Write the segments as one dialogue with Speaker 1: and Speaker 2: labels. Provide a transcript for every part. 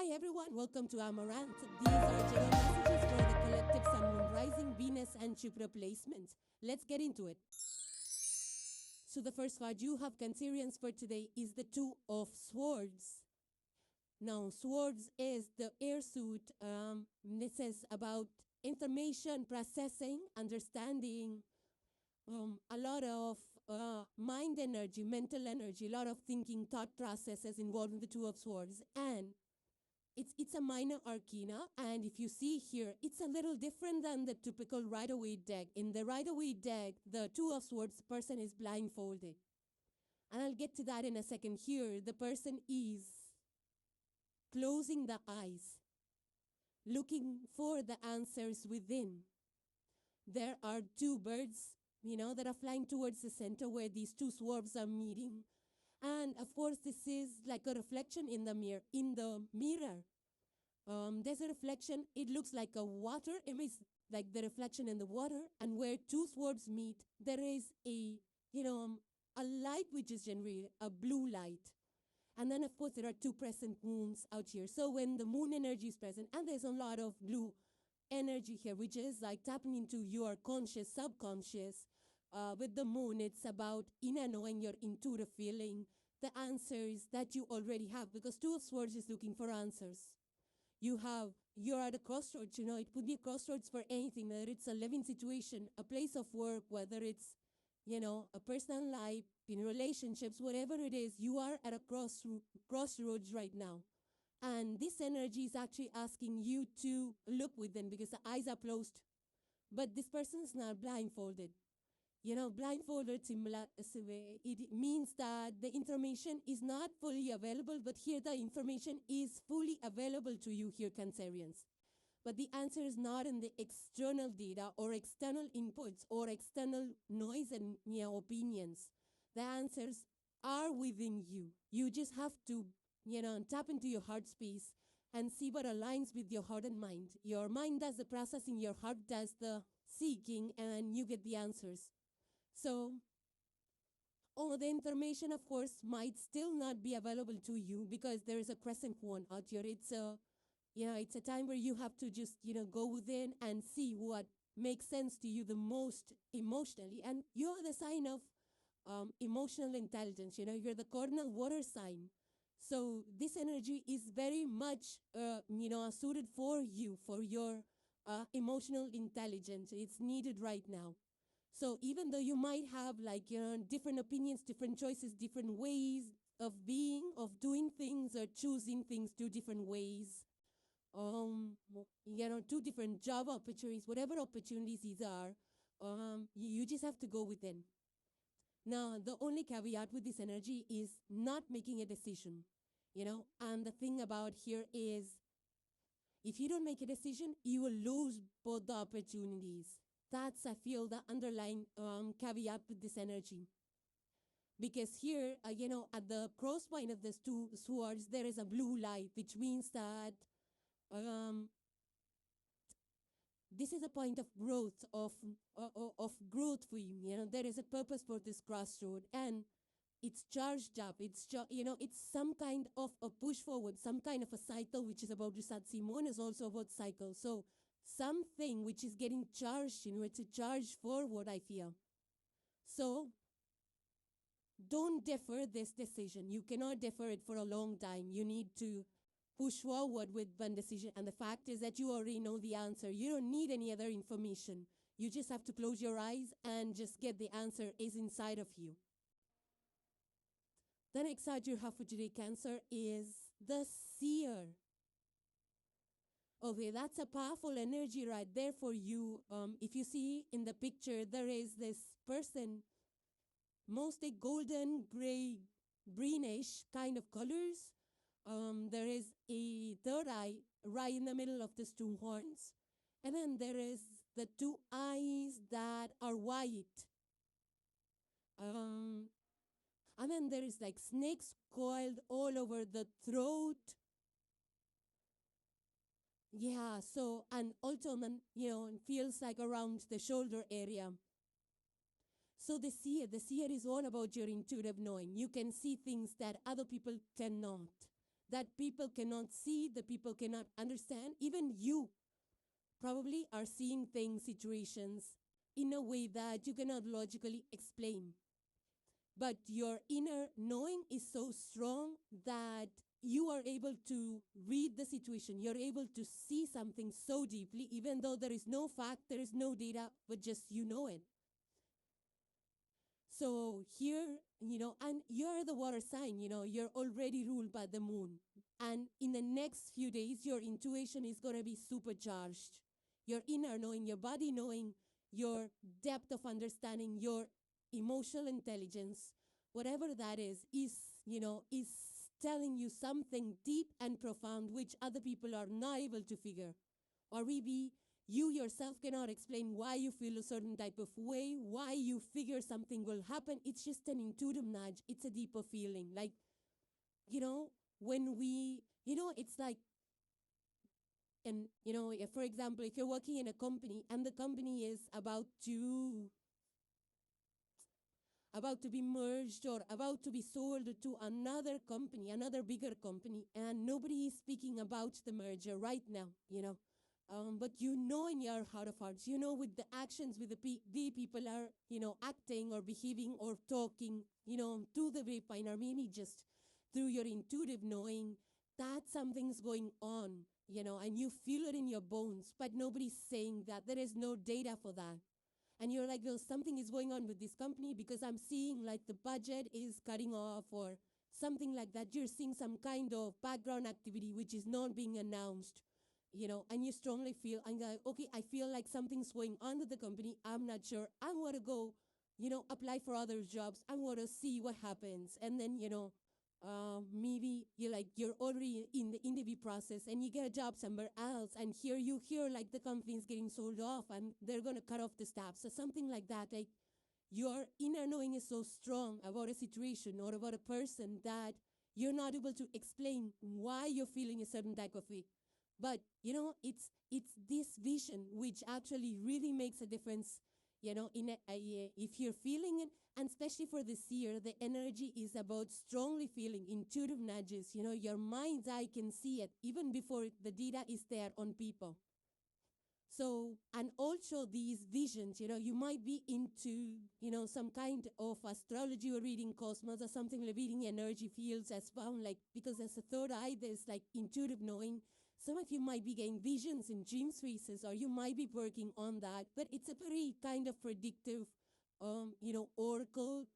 Speaker 1: Hi everyone, welcome to Amaranth. These are general messages for the collective Sun, Moon, Rising, Venus and Jupiter placements. Let's get into it. So the first card you have Cancerians for today is the Two of Swords. Now, Swords is the air suit. This is about information, processing, understanding, a lot of mind energy, mental energy, a lot of thinking, thought processes involved in the Two of Swords. And it's a minor arcana, and if you see here, it's a little different than the typical Rider-Waite deck. In the Rider-Waite deck, the Two of Swords person is blindfolded. And I'll get to that in a second. Here, the person is closing the eyes, looking for the answers within. There are two birds, that are flying towards the center where these two swords are meeting. And of course, this is like a reflection in the mirror. There's a reflection. It looks like a water image, like the reflection in the water. And where two swords meet, there is a light which is generated, a blue light. And then, of course, there are two present moons out here. So when the moon energy is present, and there's a lot of blue energy here, which is like tapping into your conscious, subconscious. With the moon, it's about inner knowing, your intuitive feeling, the answers that you already have. Because Two of Swords is looking for answers. You're at a crossroads, it could be a crossroads for anything, whether it's a living situation, a place of work, whether it's, a personal life, relationships, whatever it is, you are at a crossroads right now. And this energy is actually asking you to look within because the eyes are closed. But this person is not blindfolded. Blindfolded, it means that the information is not fully available, but here the information is fully available to you here, Cancerians. But the answer is not in the external data or external inputs or external noise and opinions. The answers are within you. You just have to, tap into your heart space and see what aligns with your heart and mind. Your mind does the processing, your heart does the seeking, and you get the answers. So, all the information, of course, might still not be available to you because there is a crescent moon out here. It's a time where you have to just, go within and see what makes sense to you the most emotionally. And you're the sign of emotional intelligence. You're the cardinal water sign. So this energy is very much, suited for you, for your emotional intelligence. It's needed right now. So even though you might have different opinions, different choices, different ways of being, of doing things or choosing things 2 different ways, 2 different job opportunities, whatever opportunities these are, you just have to go within. Now, the only caveat with this energy is not making a decision, and the thing about here is if you don't make a decision, you will lose both the opportunities. That's, I feel, the underlying caveat with this energy. Because here, at the cross point of these two swords, there is a blue light, which means that this is a point of growth, of growth for you. There is a purpose for this crossroad, and it's charged up. It's some kind of a push forward, some kind of a cycle, which is about Risat Simone is also about cycle. So something which is getting charged, it's a charge forward, I feel. So don't defer this decision. You cannot defer it for a long time. You need to push forward with one decision. And the fact is that you already know the answer. You don't need any other information. You just have to close your eyes and just get the answer is inside of you. The next card you have for today, Cancer, is the Seer. Okay, that's a powerful energy right there for you. If you see in the picture, there is this person, mostly golden, gray, greenish kind of colors. There is a third eye right in the middle of these 2 horns. And then there is the 2 eyes that are white. And then there is like snakes coiled all over the throat. Yeah, so, and also, it feels like around the shoulder area. So the seer is all about your intuitive knowing. You can see things that other people cannot. that people cannot see, that people cannot understand. Even you probably are seeing things, situations in a way that you cannot logically explain. But your inner knowing is so strong that you are able to read the situation. You're able to see something so deeply, even though there is no fact, there is no data, but just you know it. So here, and you're the water sign, you're already ruled by the moon. And in the next few days, your intuition is going to be supercharged. Your inner knowing, your body knowing, your depth of understanding, your emotional intelligence, whatever that is telling you something deep and profound which other people are not able to figure. Or maybe you yourself cannot explain why you feel a certain type of way, why you figure something will happen. It's just an intuitive nudge. It's a deeper feeling. Like, when we, it's like, and, if, for example, if you're working in a company and the company is about to be merged or about to be sold to another company, another bigger company, and nobody is speaking about the merger right now, but in your heart of hearts, with the actions, with the people are, acting or behaving or talking, through the grapevine or maybe just through your intuitive knowing that something's going on, and you feel it in your bones, but nobody's saying that. There is no data for that. And you're like, well, something is going on with this company because I'm seeing like the budget is cutting off or something like that. You're seeing some kind of background activity which is not being announced, and you strongly feel, and like, okay, I feel like something's going on with the company. I'm not sure. I want to go, apply for other jobs. I want to see what happens. And then, maybe you're already in the interview process and you get a job somewhere else, and here you hear like the company's getting sold off and they're going to cut off the staff. So something like that, like your inner knowing is so strong about a situation or about a person that you're not able to explain why you're feeling a certain type of way. But, it's this vision which actually really makes a difference, if you're feeling it. And especially for this year, the energy is about strongly feeling intuitive nudges. Your mind's eye can see it even before the data is there on people. So, and also these visions, you might be into, some kind of astrology or reading cosmos or something, like reading energy fields as well, like, because as a third eye, there's like intuitive knowing. Some of you might be getting visions in dream spaces, or you might be working on that, but it's a very kind of predictive, oracle,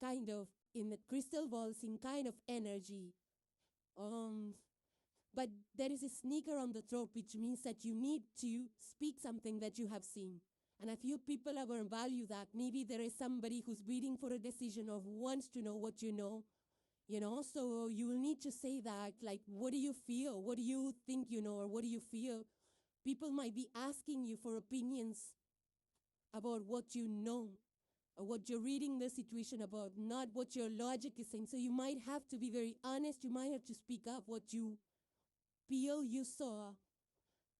Speaker 1: kind of in the crystal balls in kind of energy. But there is a sneaker on the throat, which means that you need to speak something that you have seen. And a few people are going to value that. Maybe there is somebody who's waiting for a decision or who wants to know what you know. So you will need to say that, like, what do you feel? What do you think you know, or what do you feel? People might be asking you for opinions about what you know, or what you're reading the situation about, not what your logic is saying. So you might have to be very honest. You might have to speak up what you feel you saw.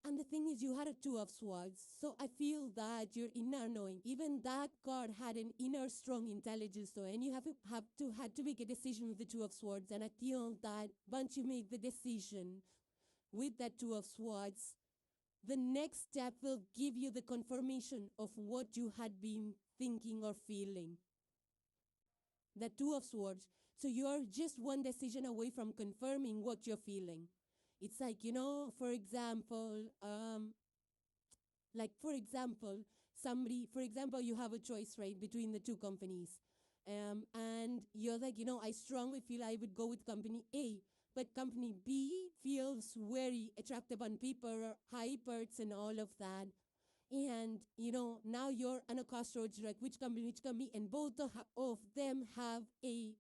Speaker 1: And the thing is, you had a Two of Swords. So I feel that your inner knowing, even that card had an inner strong intelligence, though, and you had to make a decision with the Two of Swords. And I feel that once you make the decision with that Two of Swords, the next step will give you the confirmation of what you had been thinking or feeling. The Two of Swords. So you're just one decision away from confirming what you're feeling. It's like, for example, you have a choice, right, between the two companies. And you're like, I strongly feel I would go with company A. But company B feels very attractive on paper, high perks and all of that. And, now you're on a crossroads, like which company, and both of them have a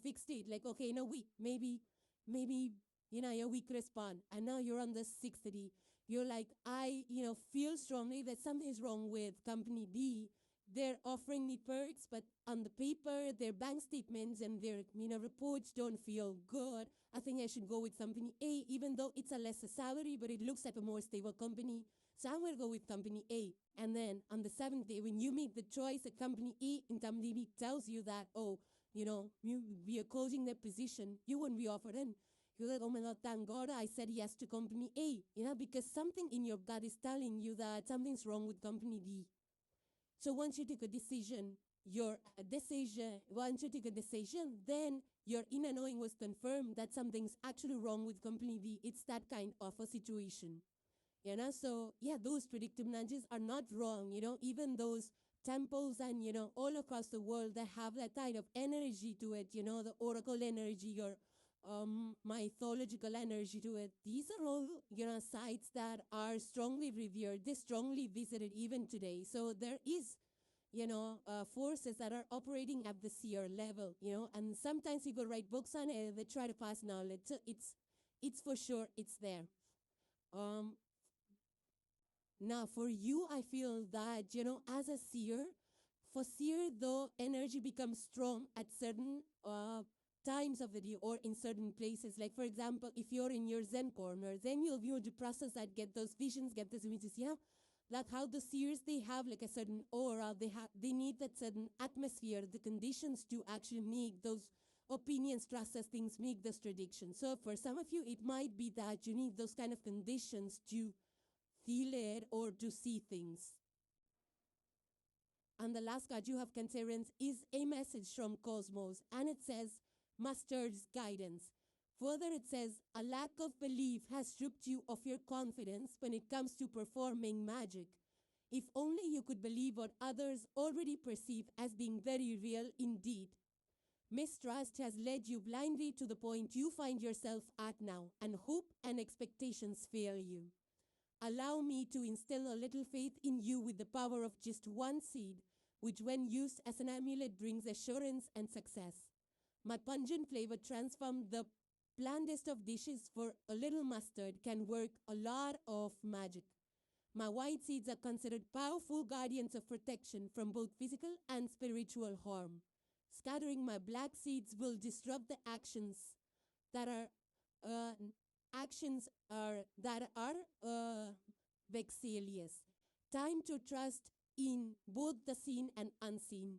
Speaker 1: fixed date. Like, okay, in a week, maybe, a week respond. And now you're on the 6th. You're like, I, feel strongly that something is wrong with company B. They're offering me perks, but on the paper, their bank statements and their, reports don't feel good. I think I should go with company A, even though it's a lesser salary, but it looks like a more stable company. So I'm going to go with company A. And then on the 7th day, when you make the choice at company E, and company B tells you that, we are closing their position, you won't be offered in. You're like, oh my God, thank God I said yes to company A, because something in your gut is telling you that something's wrong with company B. So once you take a decision, once you take a decision, then your inner knowing was confirmed that something's actually wrong with company B. It's that kind of a situation. So yeah, those predictive nudges are not wrong, even those temples and, all across the world that have that kind of energy to it, the oracle energy or mythological energy to it. These are all, sites that are strongly revered. They're strongly visited even today. So there is, forces that are operating at the seer level, and sometimes people write books on it, they try to pass knowledge. So it's for sure, it's there. Now, for you, I feel that, as a seer, for seer, the energy becomes strong at certain times of the day or in certain places. Like, for example, if you're in your Zen corner, then you'll be able to process that, get those visions, get those images, Like how the seers, they have like a certain aura, they need that certain atmosphere, the conditions to actually make those opinions, process things, make those predictions. So for some of you, it might be that you need those kind of conditions to feel it or to see things. And the last card you have, Cancerians, is a message from Cosmos, and it says, Master's Guidance. Further, it says, a lack of belief has stripped you of your confidence when it comes to performing magic. If only you could believe what others already perceive as being very real indeed. Mistrust has led you blindly to the point you find yourself at now, and hope and expectations fail you. Allow me to instill a little faith in you with the power of just one seed, which when used as an amulet brings assurance and success. My pungent flavor transformed the blandest of dishes for a little mustard can work a lot of magic. My white seeds are considered powerful guardians of protection from both physical and spiritual harm. Scattering my black seeds will disrupt the actions that are vexalious. Time to trust in both the seen and unseen.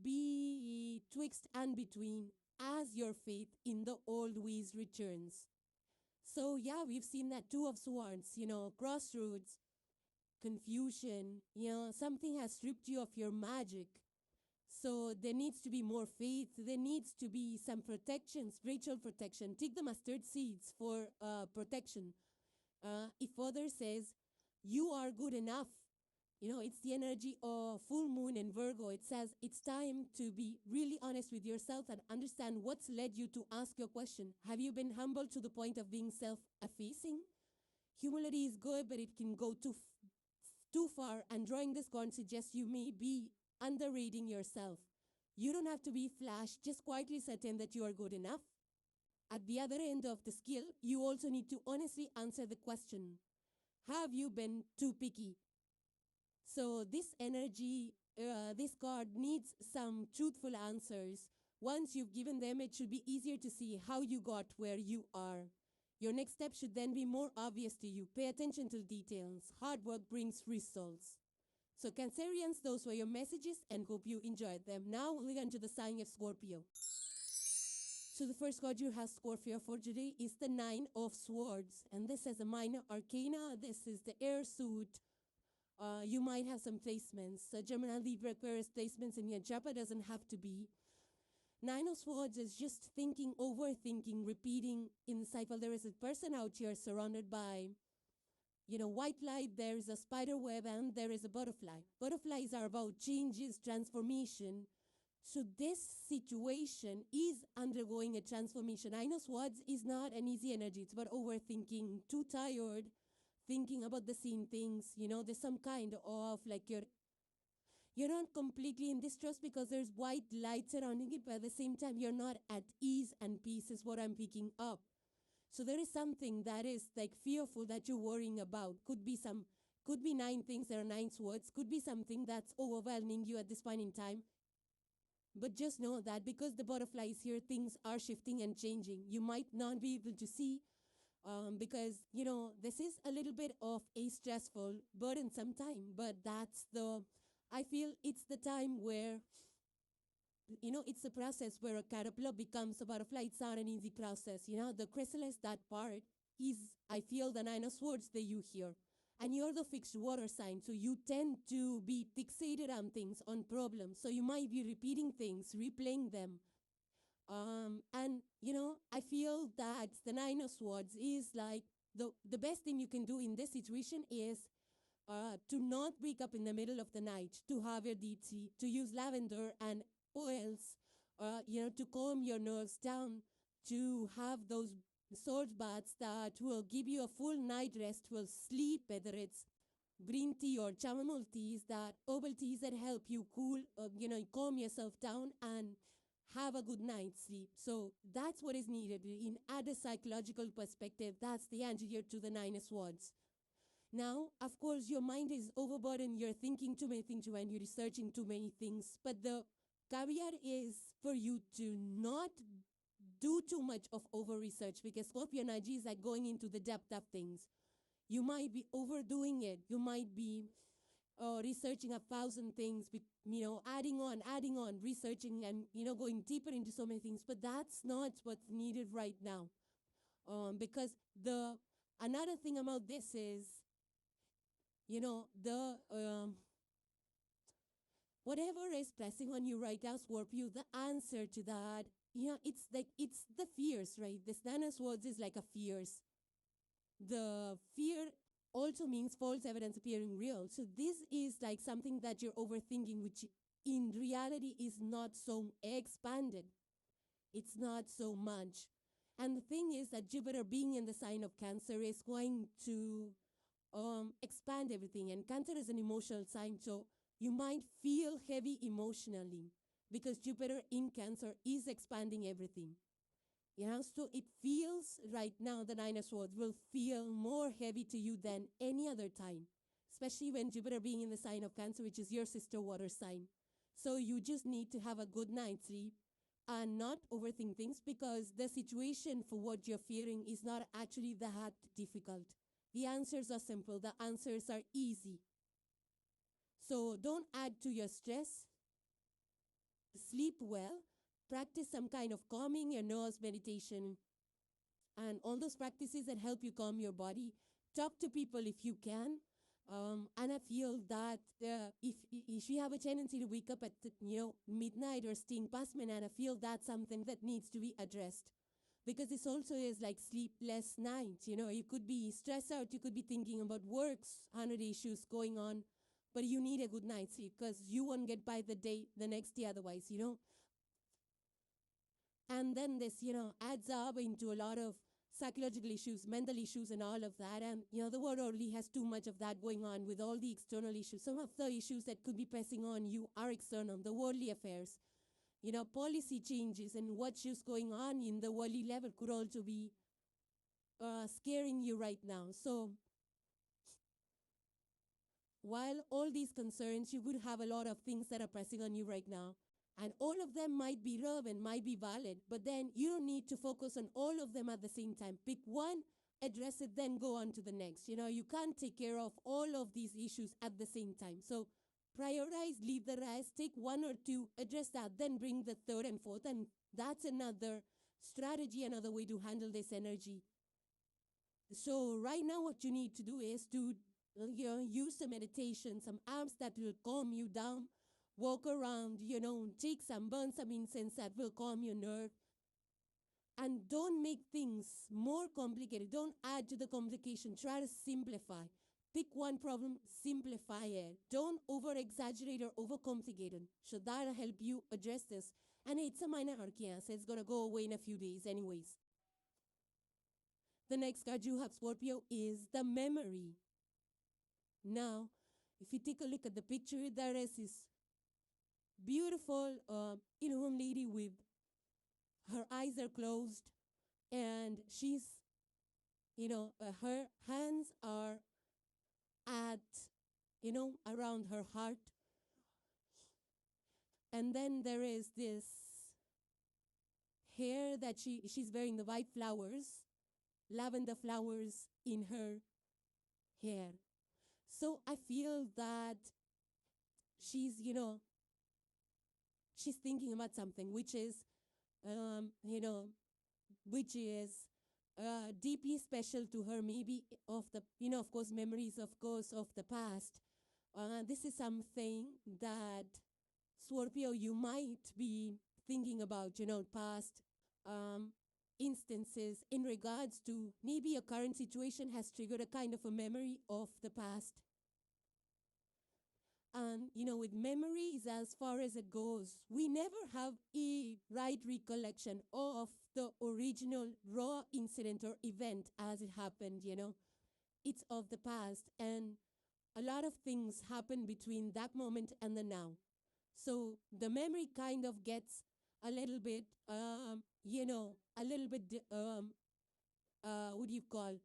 Speaker 1: Be twixt and between as your faith in the old ways returns. So yeah, we've seen that Two of Swords, crossroads, confusion, something has stripped you of your magic. So there needs to be more faith. There needs to be some protection, spiritual protection. Take the mustard seeds for protection. It further says, you are good enough. It's the energy of full moon in Virgo. It says it's time to be really honest with yourself and understand what's led you to ask your question. Have you been humble to the point of being self-effacing? Humility is good, but it can go too far. And drawing this card suggests you may be underrating yourself. You don't have to be flash, just quietly certain that you are good enough. At the other end of the scale, you also need to honestly answer the question, have you been too picky? So this energy, this card needs some truthful answers. Once you've given them, it should be easier to see how you got where you are. Your next step should then be more obvious to you. Pay attention to details. Hard work brings results. So Cancerians, those were your messages and hope you enjoyed them. Now we'll get into the sign of Scorpio. So the first card you have, Scorpio, for today is the Nine of Swords. And this is a minor arcana. This is the air suit. You might have some placements. Gemini, Libra, Aquarius placements in your chart, but doesn't have to be. Nine of Swords is just thinking, overthinking, repeating in the cycle. There is a person out here surrounded by, white light, there is a spider web, and there is a butterfly. Butterflies are about changes, transformation. So this situation is undergoing a transformation. Nine of Swords is not an easy energy. It's about overthinking, too tired, thinking about the same things. There's some kind of like you're not completely in distress because there's white light surrounding it, but at the same time, you're not at ease and peace is what I'm picking up. So there is something that is like fearful that you're worrying about. Could be nine things, there are nine swords. Could be something that's overwhelming you at this point in time. But just know that because the butterfly is here, things are shifting and changing. You might not be able to see because, this is a little bit of a stressful, burdensome time. But I feel it's the time where it's a process where a caterpillar becomes a butterfly. It's not an easy process. The chrysalis, that part, is, I feel, the Nine of Swords that you hear. And you're the fixed water sign, so you tend to be fixated on things, on problems. So you might be repeating things, replaying them. And, I feel that the Nine of Swords is like the best thing you can do in this situation is to not wake up in the middle of the night, to have your deep tea, to use lavender and oils, to calm your nerves down, to have those sword baths that will give you a full night rest, will sleep, whether it's green tea or chamomile teas, that herbal teas that help you cool, calm yourself down and have a good night's sleep. So that's what is needed. In at a psychological perspective, that's the antidote to the Nine of Swords. Now, of course, your mind is overburdened. You're thinking too many things and you're researching too many things. But the caveat is for you to not do too much of over-research, because Scorpio energy is like going into the depth of things. You might be overdoing it. You might be researching 1,000 things, adding on, researching and, going deeper into so many things. But that's not what's needed right now. Because another thing about this is, whatever is pressing on you right now, Scorpio, the answer to that, it's the fears, right? This Nine of Swords is like a fears. The fear also means false evidence appearing real. So this is like something that you're overthinking, which in reality is not so expanded. It's not so much. And the thing is that Jupiter being in the sign of Cancer is going to expand everything. And Cancer is an emotional sign, so you might feel heavy emotionally because Jupiter in Cancer is expanding everything. So it feels right now the Nine of Swords will feel more heavy to you than any other time, especially when Jupiter being in the sign of Cancer, which is your sister water sign. So you just need to have a good night's sleep and not overthink things, because the situation for what you're fearing is not actually that difficult. The answers are simple. The answers are easy. So don't add to your stress. Sleep well. Practice some kind of calming your nerves, meditation, and all those practices that help you calm your body. Talk to people if you can. And I feel that if you have a tendency to wake up at midnight or staying past midnight, I feel that's something that needs to be addressed. Because this also is like sleepless nights. You could be stressed out. You could be thinking about works, 100 issues going on. But you need a good night's sleep because you won't get by the next day otherwise, And then this, adds up into a lot of psychological issues, mental issues, and all of that. And, the world already has too much of that going on with all the external issues. Some of the issues that could be pressing on you are external, the worldly affairs. Policy changes and what's just going on in the worldly level could also be scaring you right now. So while all these concerns, you could have a lot of things that are pressing on you right now. And all of them might be relevant, might be valid, but then you don't need to focus on all of them at the same time. Pick one, address it, then go on to the next. You can't take care of all of these issues at the same time. So prioritize, leave the rest, take one or two, address that, then bring the third and fourth. And that's another strategy, another way to handle this energy. So right now what you need to do is to use some meditation, some apps that will calm you down. Walk around, burn some incense that will calm your nerve. And don't make things more complicated. Don't add to the complication. Try to simplify. Pick one problem, simplify it. Don't over-exaggerate or over-complicate it. So that'll help you address this. And it's a minor arcana, so it's going to go away in a few days anyways. The next card you have, Scorpio, is the memory. Now, if you take a look at the picture, there is this beautiful young lady with her eyes are closed, and she's, her hands are at, around her heart. And then there is this hair that she's wearing, the white flowers, lavender flowers in her hair. So I feel that she's, she's thinking about something which is, you know, which is deeply special to her, maybe of the, of course, memories, of course, of the past. This is something that, Scorpio, you might be thinking about, past um, instances in regards to maybe a current situation has triggered a kind of a memory of the past. And, with memories, as far as it goes, we never have a right recollection of the original raw incident or event as it happened, It's of the past. And a lot of things happen between that moment and the now. So the memory kind of gets a little bit, a little bit, what do you call,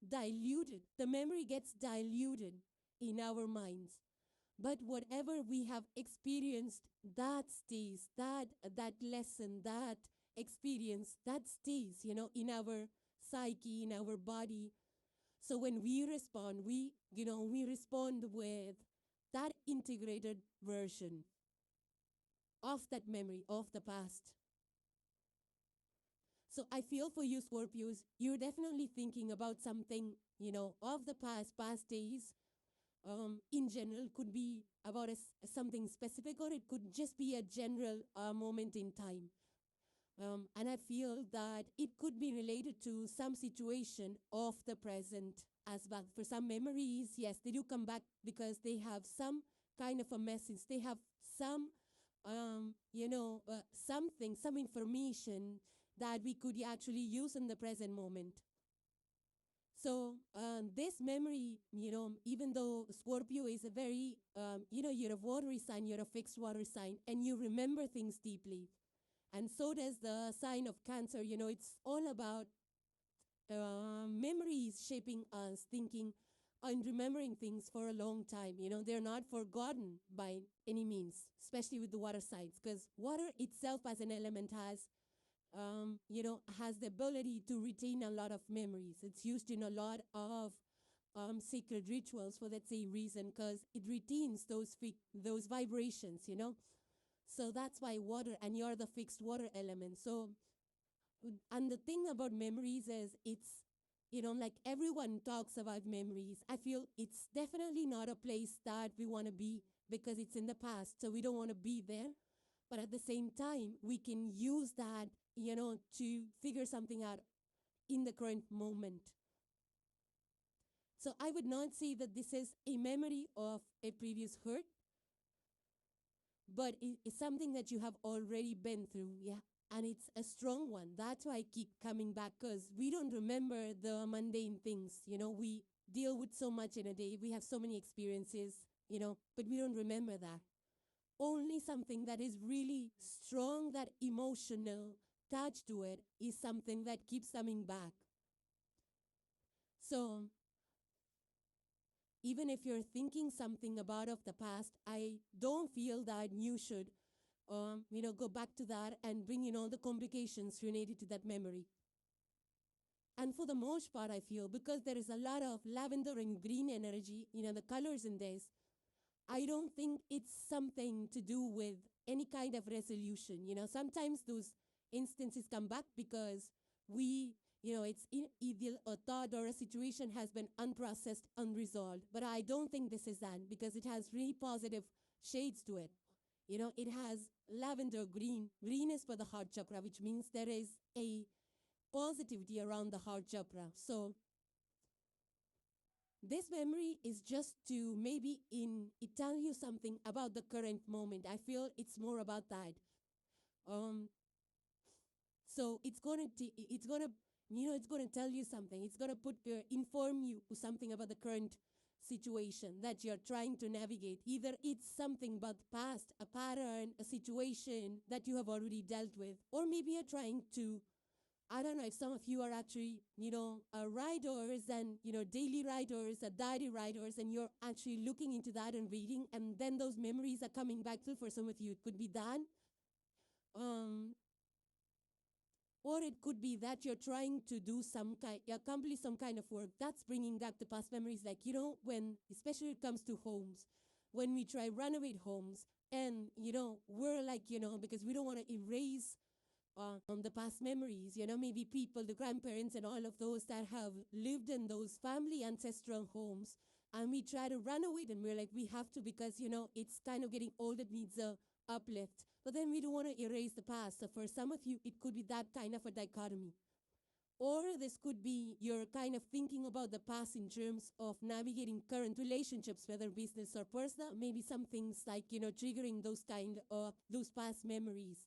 Speaker 1: diluted. The memory gets diluted in our minds. But whatever we have experienced, that stays. That lesson, that experience, that stays, in our psyche, in our body. So when we respond, we respond with that integrated version of that memory of the past. So I feel for you, Scorpios, you're definitely thinking about something, of the past days. In general, could be about something specific, or it could just be a general moment in time. And I feel that it could be related to some situation of the present as well. For some memories, yes, they do come back because they have some kind of a message. They have some, something, some information that we could actually use in the present moment. So this memory, even though Scorpio is a very, you're a watery sign, you're a fixed water sign, and you remember things deeply. And so does the sign of Cancer. It's all about memories shaping us, thinking and remembering things for a long time. They're not forgotten by any means, especially with the water signs, because water itself as an element has the ability to retain a lot of memories. It's used in a lot of sacred rituals for that same reason, because it retains those vibrations, So that's why water, and you're the fixed water element. So, and the thing about memories is it's, like everyone talks about memories. I feel it's definitely not a place that we want to be because it's in the past, so we don't want to be there. But at the same time, we can use that, to figure something out in the current moment. So I would not say that this is a memory of a previous hurt, but it's something that you have already been through, yeah. And it's a strong one. That's why I keep coming back, because we don't remember the mundane things. We deal with so much in a day. We have so many experiences, but we don't remember that. Only something that is really strong, that emotional touch to it, is something that keeps coming back. So even if you're thinking something about of the past, I don't feel that you should go back to that and bring in all the complications related to that memory. And for the most part, I feel, because there is a lot of lavender and green energy, the colors in this, I don't think it's something to do with any kind of resolution. Sometimes those instances come back because it's either a thought or a situation has been unprocessed, unresolved. But I don't think this is that, because it has really positive shades to it. It has lavender green. Green is for the heart chakra, which means there is a positivity around the heart chakra. So this memory is just to maybe tell you something about the current moment. I feel it's more about that. So it's gonna tell you something. It's gonna inform you something about the current situation that you're trying to navigate. Either it's something about the past, a pattern, a situation that you have already dealt with, or maybe you're trying to, I don't know if some of you are actually, writers and, daily writers, diary writers, and you're actually looking into that and reading, and then those memories are coming back to. For some of you, it could be that. Or it could be that you're trying to accomplish some kind of work that's bringing back the past memories. Like, when, especially when it comes to homes, when we try renovate homes and, we're like, because we don't want to erase the past memories, maybe people, the grandparents and all of those that have lived in those family ancestral homes. And we try to run away and we're like, we have to because, it's kind of getting old, it needs a uplift. But then we don't want to erase the past. So for some of you, it could be that kind of a dichotomy. Or this could be you're kind of thinking about the past in terms of navigating current relationships, whether business or personal, maybe some things like, triggering those those past memories.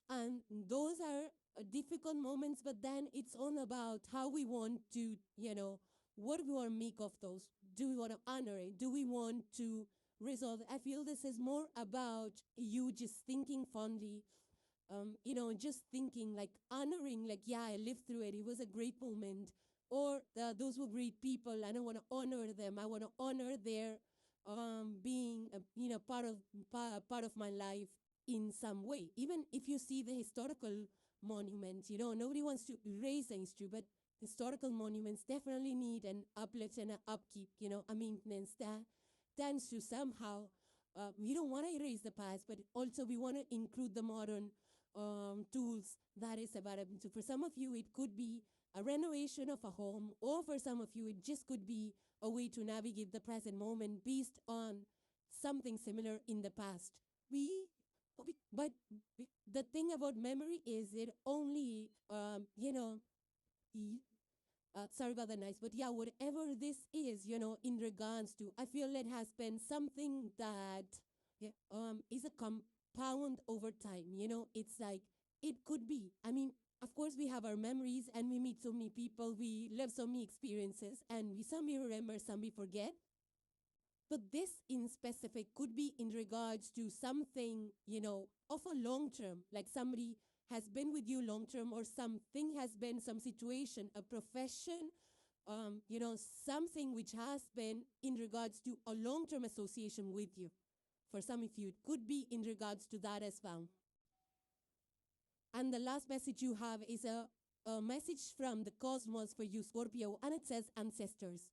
Speaker 1: And those are difficult moments, but then it's all about how we want to, what do we want to make of those? Do we want to honor it? Do we want to resolve it? I feel this is more about you just thinking fondly, just thinking, like honoring, like, yeah, I lived through it. It was a great moment. Or those were great people, and I want to honor them. I want to honor their being, part of my life in some way. Even if you see the historical monuments, nobody wants to erase the history, but historical monuments definitely need an uplift and an upkeep, a maintenance that tends to somehow, we don't want to erase the past, but also we want to include the modern tools that is available. So for some of you, it could be a renovation of a home, or for some of you, it just could be a way to navigate the present moment based on something similar in the past. But the thing about memory is it only, sorry about the noise, but yeah, whatever this is, in regards to, I feel it has been something that is a compound over time. It's like, it could be. I mean, of course, we have our memories and we meet so many people, we live so many experiences, and some we remember, some we forget. But this in specific could be in regards to something, of a long term, like somebody has been with you long term, or something has been some situation, a profession, something which has been in regards to a long-term association with you. For some of you, it could be in regards to that as well. And the last message you have is a message from the cosmos for you, Scorpio, and it says ancestors.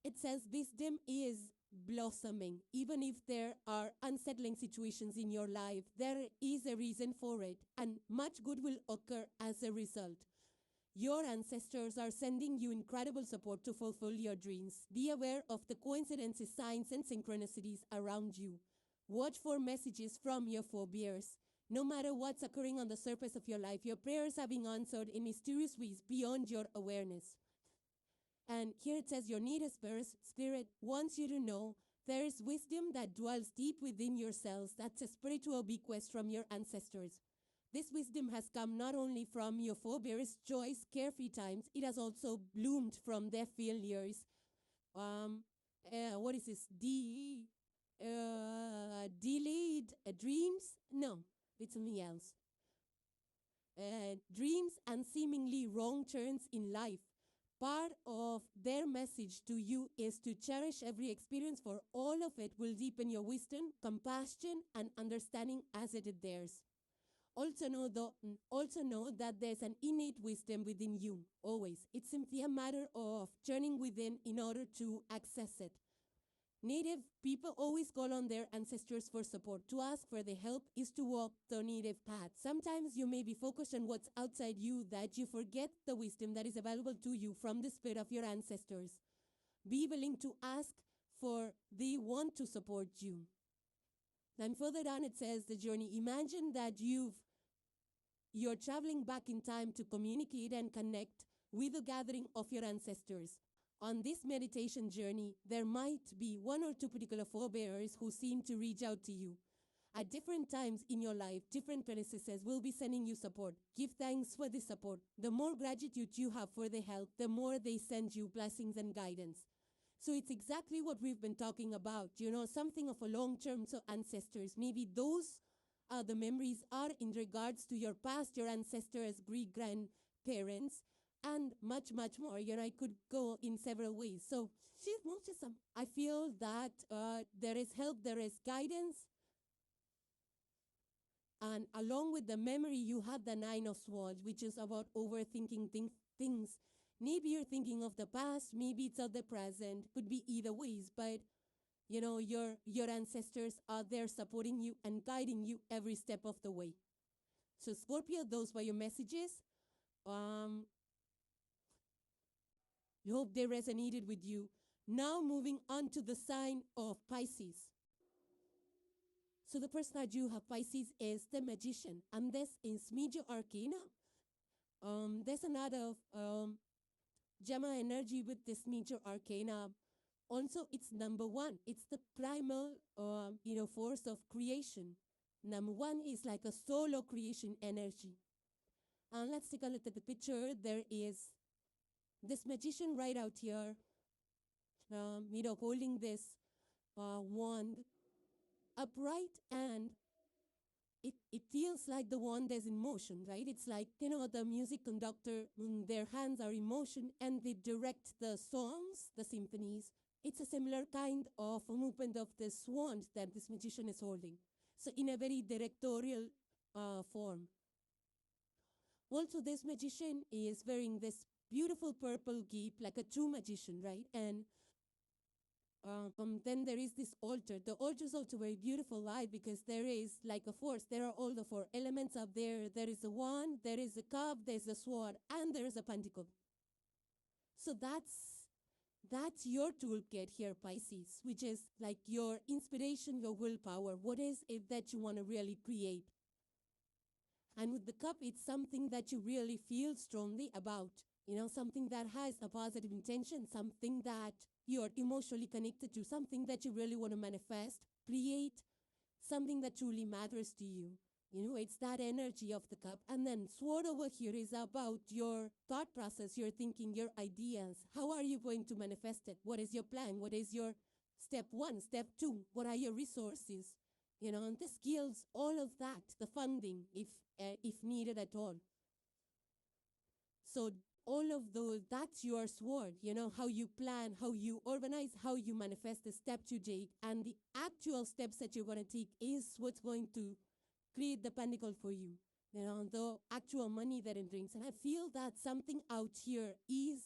Speaker 1: It says wisdom is blossoming. Even if there are unsettling situations in your life, there is a reason for it, and much good will occur as a result. Your ancestors are sending you incredible support to fulfill your dreams. Be aware of the coincidences, signs, and synchronicities around you. Watch for messages from your forebears. No matter what's occurring on the surface of your life, your prayers are being answered in mysterious ways beyond your awareness. And here it says your native spirit wants you to know there is wisdom that dwells deep within yourselves. That's a spiritual bequest from your ancestors. This wisdom has come not only from your forebears' joys, carefree times, it has also bloomed from their failures. What is this? Delayed dreams? No, it's something else. Dreams and seemingly wrong turns in life. Part of their message to you is to cherish every experience, for all of it will deepen your wisdom, compassion, and understanding as it is theirs. Also know that there's an innate wisdom within you, always. It's simply a matter of turning within in order to access it. Native people always call on their ancestors for support. To ask for their help is to walk the native path. Sometimes you may be focused on what's outside you that you forget the wisdom that is available to you from the spirit of your ancestors. Be willing to ask, for they want to support you. Then further down it says the journey. Imagine that you're traveling back in time to communicate and connect with the gathering of your ancestors. On this meditation journey, there might be one or two particular forebears who seem to reach out to you. At different times in your life, different predecessors will be sending you support. Give thanks for the support. The more gratitude you have for the help, the more they send you blessings and guidance. So it's exactly what we've been talking about, something of a long-term ancestors. Maybe those the memories are in regards to your past, your ancestors, great-grandparents, and much, much more. I could go in several ways. So I feel that there is help, there is guidance. And along with the memory, you have the 9 of Swords, which is about overthinking things Maybe you're thinking of the past, maybe it's of the present, could be either ways, but your ancestors are there supporting you and guiding you every step of the way. So Scorpio, those were your messages. We hope they resonated with you. Now moving on to the sign of Pisces. So the person that you have Pisces is the Magician, and this is major arcana. There's another Gemma energy with this major arcana. Also, it's number one. It's the primal, force of creation. Number one is like a solo creation energy. And let's take a look at the picture. There is this magician right out here, holding this wand upright, and it feels like the wand is in motion, right? It's like, the music conductor, their hands are in motion, and they direct the songs, the symphonies. It's a similar kind of a movement of this wand that this magician is holding. So in a very directorial form. Also, this magician is wearing this beautiful purple cape, like a true magician, right? And then there is this altar. The altar is also very beautiful. Why? Because there is like a force. There are all the four elements up there. There is a wand, there is a cup, there's a sword, and there is a pentacle. So that's your toolkit here, Pisces, which is like your inspiration, your willpower. What is it that you want to really create? And with the cup, it's something that you really feel strongly about. Something that has a positive intention, something that you're emotionally connected to, something that you really want to manifest, create, something that truly matters to you. It's that energy of the cup. And then sword over here is about your thought process, your thinking, your ideas. How are you going to manifest it? What is your plan? What is your step one, step two? What are your resources? And the skills, all of that, the funding, if needed at all. So all of those, that's your sword, how you plan, how you organize, how you manifest the steps you take. And the actual steps that you're going to take is what's going to create the pentacle for you, the actual money that it brings. And I feel that something out here is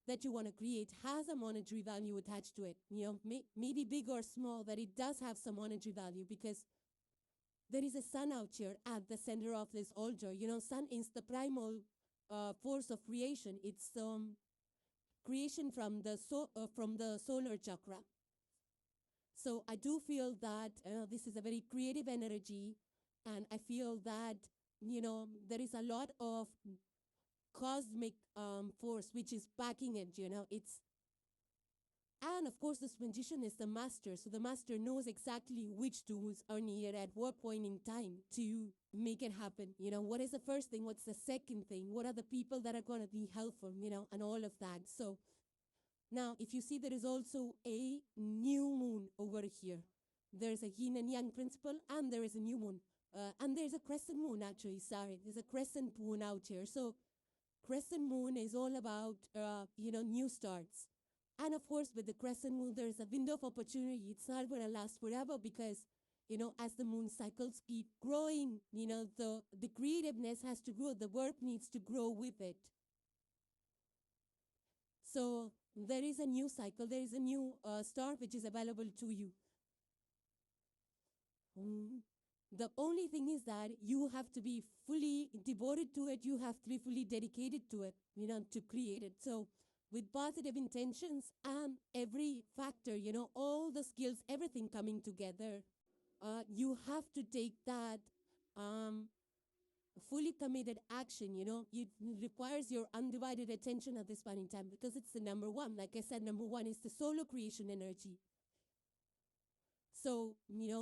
Speaker 1: that you want to create has a monetary value attached to it. Maybe big or small, but it does have some monetary value because there is a sun out here at the center of this altar. Sun is the primal force of creation. It's creation from the solar chakra. So I do feel that this is a very creative energy, and I feel that there is a lot of cosmic force which is backing it. And of course, this magician is the master, so the master knows exactly which tools are needed at what point in time to make it happen. What is the first thing? What's the second thing? What are the people that are going to be helpful? And all of that. So now, if you see, there is also a new moon over here. There's a yin and yang principle, and there is a new moon. And there's a crescent moon, actually. Sorry, there's a crescent moon out here. So crescent moon is all about, new starts. And of course, with the crescent moon, there's a window of opportunity. It's not going to last forever because, as the moon cycles keep growing, the creativeness has to grow. The work needs to grow with it. So there is a new cycle. There is a new start which is available to you. The only thing is that you have to be fully devoted to it. You have to be fully dedicated to it, to create it. So with positive intentions and every factor, all the skills, everything coming together, you have to take that fully committed action. It requires your undivided attention at this point in time because it's the number one. Like I said, number one is the solo creation energy. So,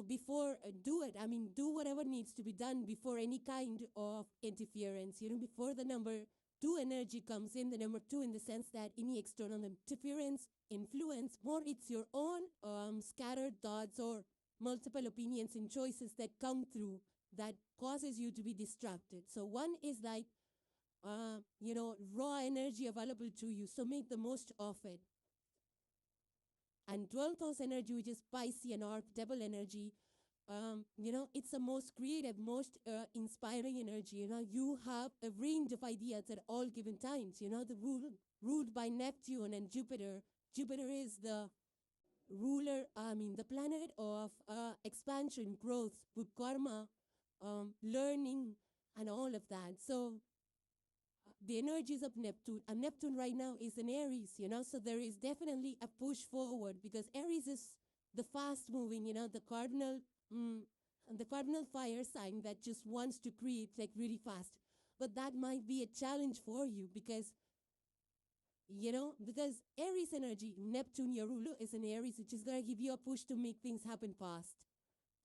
Speaker 1: before do it. Do whatever needs to be done before any kind of interference, before the number two energy comes in, the number two in the sense that any external interference, influence, more it's your own scattered thoughts or multiple opinions and choices that come through that causes you to be distracted. So one is like, raw energy available to you. So make the most of it. And 12th house energy, which is Pisces and Arc, double energy, it's the most creative, most inspiring energy. You have a range of ideas at all given times. Ruled by Neptune and Jupiter. Jupiter is the the planet of expansion, growth, good karma, learning, and all of that. So the energies of Neptune, and Neptune right now is in Aries, so there is definitely a push forward because Aries is the fast moving, the cardinal fire sign that just wants to create like really fast. But that might be a challenge for you because Aries energy, Neptune, your ruler, is in Aries, which is going to give you a push to make things happen fast.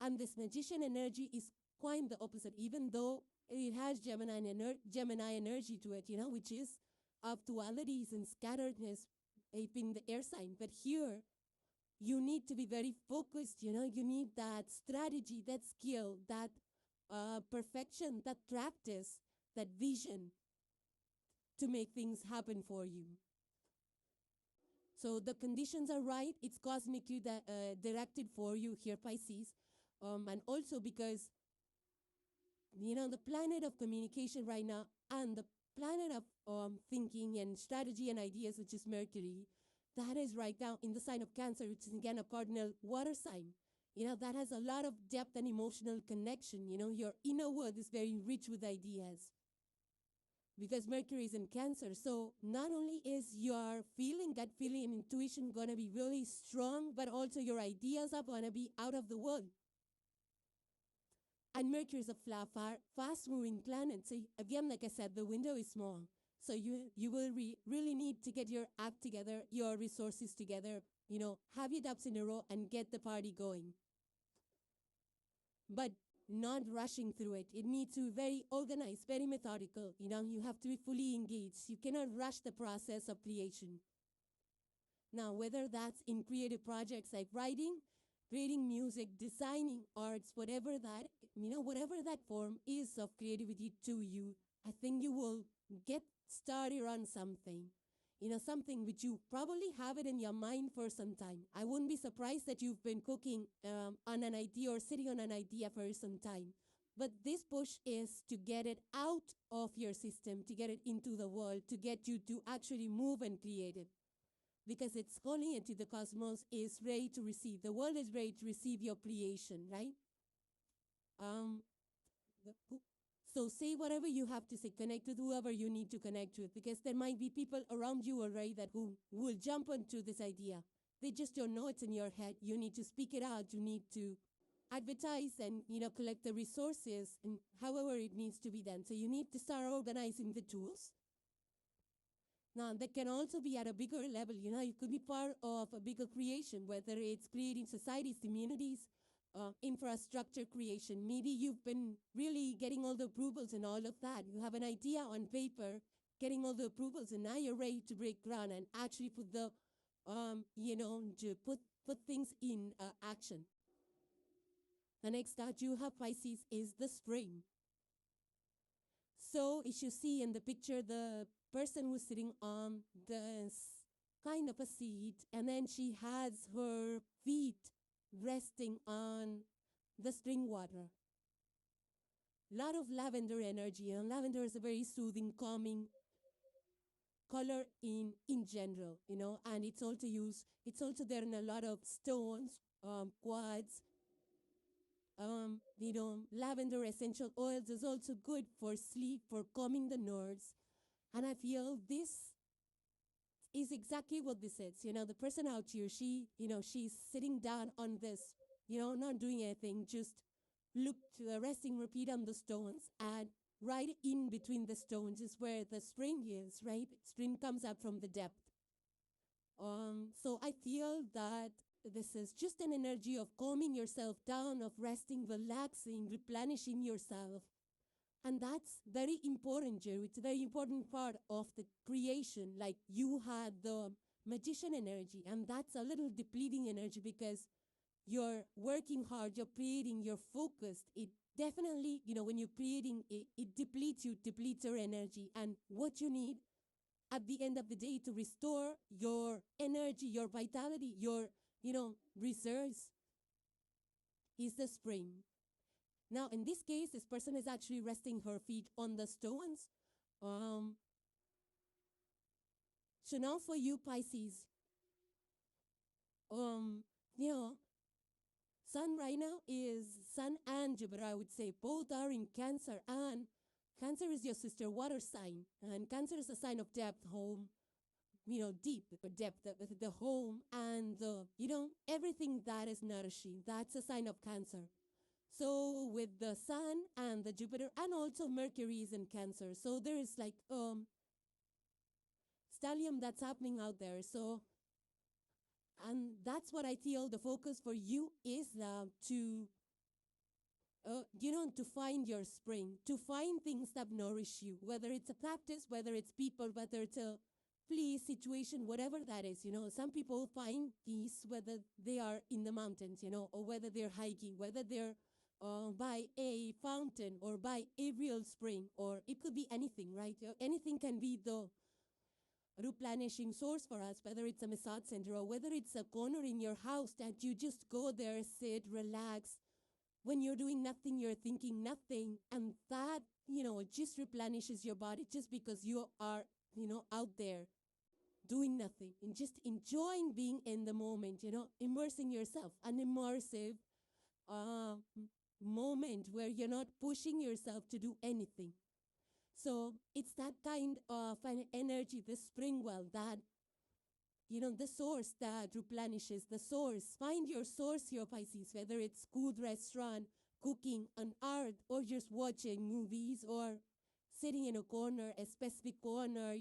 Speaker 1: And this magician energy is quite the opposite, even though it has Gemini energy to it, which is of dualities and scatteredness in the air sign. But here, you need to be very focused, you need that strategy, that skill, that perfection, that practice, that vision to make things happen for you. So the conditions are right. It's cosmically directed for you here, Pisces. And also because, the planet of communication right now and the planet of thinking and strategy and ideas, which is Mercury, that is right now in the sign of Cancer, which is again a cardinal water sign. That has a lot of depth and emotional connection. Your inner world is very rich with ideas because Mercury is in Cancer. So not only is your gut feeling and intuition going to be really strong, but also your ideas are going to be out of the world. And Mercury is a fast-moving planet. So again, like I said, the window is small. So you will really need to get your act together, your resources together, have your ducks in a row and get the party going. But not rushing through it. It needs to be very organized, very methodical. You have to be fully engaged. You cannot rush the process of creation. Now, whether that's in creative projects like writing, creating music, designing arts, whatever that form is of creativity to you, I think you will get started on something. Something which you probably have it in your mind for some time. I wouldn't be surprised that you've been cooking on an idea or sitting on an idea for some time. But this push is to get it out of your system, to get it into the world, to get you to actually move and create it. Because it's calling it to the cosmos is ready to receive. The world is ready to receive your creation, right? So say whatever you have to say. Connect with whoever you need to connect with, because there might be people around you already who will jump onto this idea. They just don't know it's in your head. You need to speak it out. You need to advertise and, collect the resources and however it needs to be done. So you need to start organizing the tools. Now, that can also be at a bigger level. You could be part of a bigger creation, whether it's creating societies, communities, infrastructure creation. Maybe you've been really getting all the approvals and all of that. You have an idea on paper, getting all the approvals, and now you're ready to break ground and actually put the, to put things in action. The next card you have, Pisces, is the spring. So, as you see in the picture, the person who's sitting on this kind of a seat, and then she has her feet resting on the spring water. A lot of lavender energy, and lavender is a very soothing, calming color in general, and it's also there in a lot of stones, quartz, lavender essential oils is also good for sleep, for calming the nerves. And I feel this is exactly what this is. The person out here, she's sitting down on this, not doing anything, just look to the resting, repeat on the stones, and right in between the stones is where the spring is, right? Spring comes up from the depth. So I feel that this is just an energy of calming yourself down, of resting, relaxing, replenishing yourself. And that's very important, Jerry. It's a very important part of the creation. Like you had the magician energy, and that's a little depleting energy because you're working hard, you're creating, you're focused. It definitely, when you're creating, it depletes you, depletes your energy. And what you need at the end of the day to restore your energy, your vitality, your, reserves, is the spring. Now, in this case, this person is actually resting her feet on the stones. So now for you, Pisces, you know, Sun right now is Sun and Jupiter, I would say. Both are in Cancer, and Cancer is your sister water sign, and Cancer is a sign of depth, home, deep, depth, the home, and everything that is nourishing. That's a sign of Cancer. So with the Sun and the Jupiter, and also Mercury is in Cancer. So there is like stellium that's happening out there. So, and that's what I feel the focus for you is to find your spring, to find things that nourish you, whether it's a practice, whether it's people, whether it's a place, situation, whatever that is. Some people find peace whether they are in the mountains, or whether they're hiking, whether they're by a fountain or by a real spring, or it could be anything, right? Anything can be the replenishing source for us, whether it's a massage center or whether it's a corner in your house that you just go there, sit, relax. When you're doing nothing, you're thinking nothing, and that, just replenishes your body just because you are, out there doing nothing and just enjoying being in the moment, immersing yourself, an immersive moment where you're not pushing yourself to do anything. So it's that kind of an energy, the spring well, that, the source that replenishes the source. Find your source here, Pisces, whether it's food, restaurant, cooking, an art, or just watching movies, or sitting in a corner, a specific corner,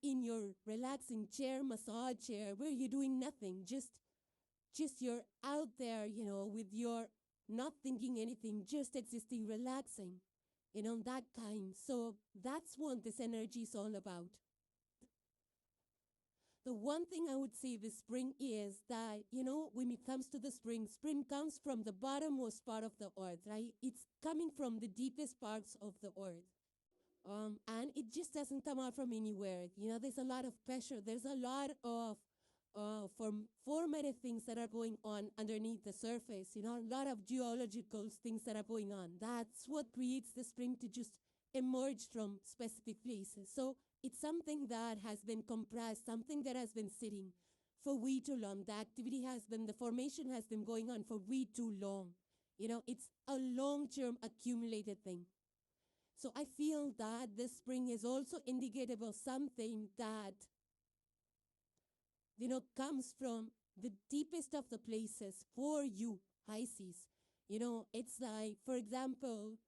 Speaker 1: in your relaxing chair, massage chair, where you're doing nothing, just you're out there, with your not thinking anything, just existing, relaxing, that kind. So that's what this energy is all about. The one thing I would say with spring is that, when it comes to the spring comes from the bottommost part of the earth, right? It's coming from the deepest parts of the earth. And it just doesn't come out from anywhere. There's a lot of pressure. There's a lot of formative things that are going on underneath the surface. A lot of geological things that are going on. That's what creates the spring to just emerge from specific places. So it's something that has been compressed, something that has been sitting for way too long. The formation has been going on for way too long. It's a long-term accumulated thing. So I feel that this spring is also indicative of something that, comes from the deepest of the places for you, Pisces. It's like, for example,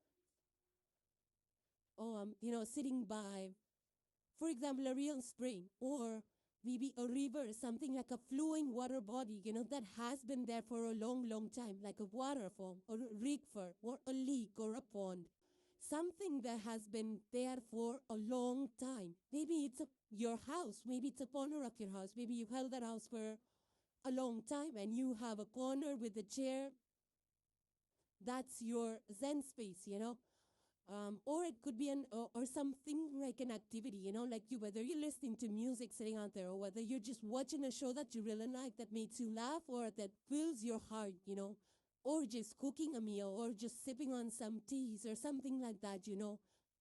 Speaker 1: sitting by, for example, a real spring, or maybe a river, something like a flowing water body, that has been there for a long, long time, like a waterfall, or a river, or a lake, or a pond. Something that has been there for a long time. Maybe it's your house. Maybe it's a corner of your house. Maybe you've held that house for a long time and you have a corner with a chair. That's your Zen space, Or it could be or something like an activity, like whether you're listening to music sitting out there, or whether you're just watching a show that you really like that makes you laugh or that fills your heart, or just cooking a meal, or just sipping on some teas or something like that,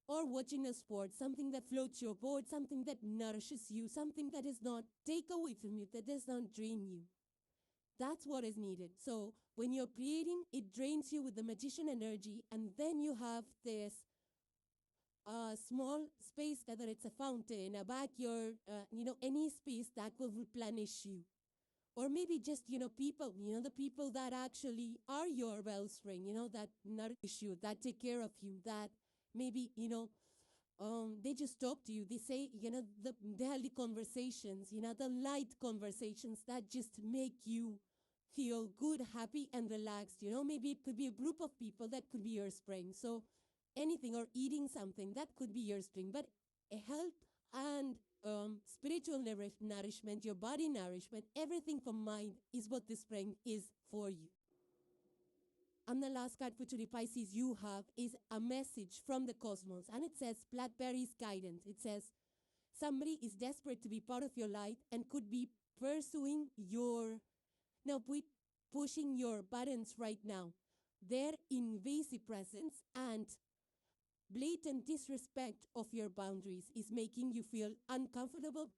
Speaker 1: or watching a sport, something that floats your boat, something that nourishes you, something that is not take away from you, that does not drain you. That's what is needed. So when you're creating, it drains you with the magician energy, and then you have this small space, whether it's a fountain, a backyard, any space that will replenish you. Or maybe just, people, the people that actually are your wellspring, that nourish you, that take care of you, that maybe, they just talk to you. They say, the daily conversations, the light conversations that just make you feel good, happy, and relaxed. Maybe it could be a group of people that could be your spring. So anything, or eating something, that could be your spring. But health and spiritual nourishment, your body nourishment, everything from mind is what this spring is for you. And the last card for today, Pisces, you have is a message from the cosmos. And it says, Blackberry's guidance. It says, somebody is desperate to be part of your life and could be pursuing pushing your buttons right now. Their invasive presence and blatant disrespect of your boundaries is making you feel uncomfortable.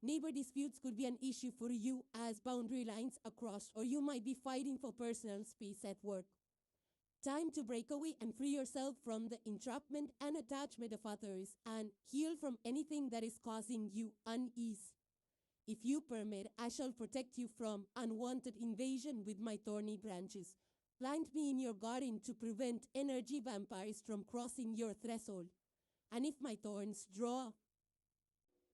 Speaker 1: Neighbor disputes could be an issue for you as boundary lines are crossed, or you might be fighting for personal space at work. Time to break away and free yourself from the entrapment and attachment of others and heal from anything that is causing you unease. If you permit, I shall protect you from unwanted invasion with my thorny branches. Plant me in your garden to prevent energy vampires from crossing your threshold. And if my thorns draw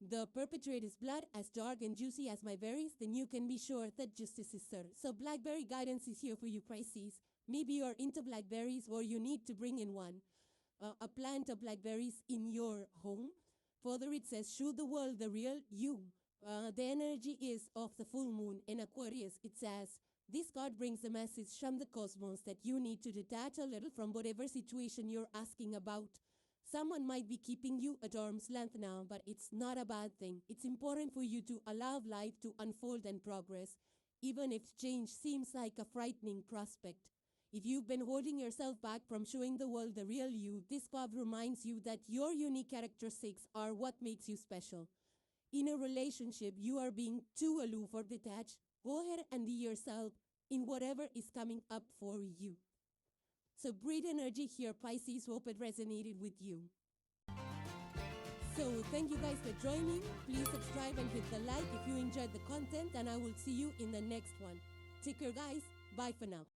Speaker 1: the perpetrator's blood as dark and juicy as my berries, then you can be sure that justice is served. So blackberry guidance is here for you, Pisces. Maybe you're into blackberries or you need to bring in a plant of blackberries in your home. Further, it says, show the world the real you. The energy is of the full moon in Aquarius. It says, this card brings a message from the cosmos that you need to detach a little from whatever situation you're asking about. Someone might be keeping you at arm's length now, but it's not a bad thing. It's important for you to allow life to unfold and progress, even if change seems like a frightening prospect. If you've been holding yourself back from showing the world the real you, this card reminds you that your unique characteristics are what makes you special. In a relationship, you are being too aloof or detached. Go ahead and be yourself in whatever is coming up for you. So breathe energy here, Pisces. Hope it resonated with you. So thank you guys for joining. Please subscribe and hit the like if you enjoyed the content, and I will see you in the next one. Take care, guys. Bye for now.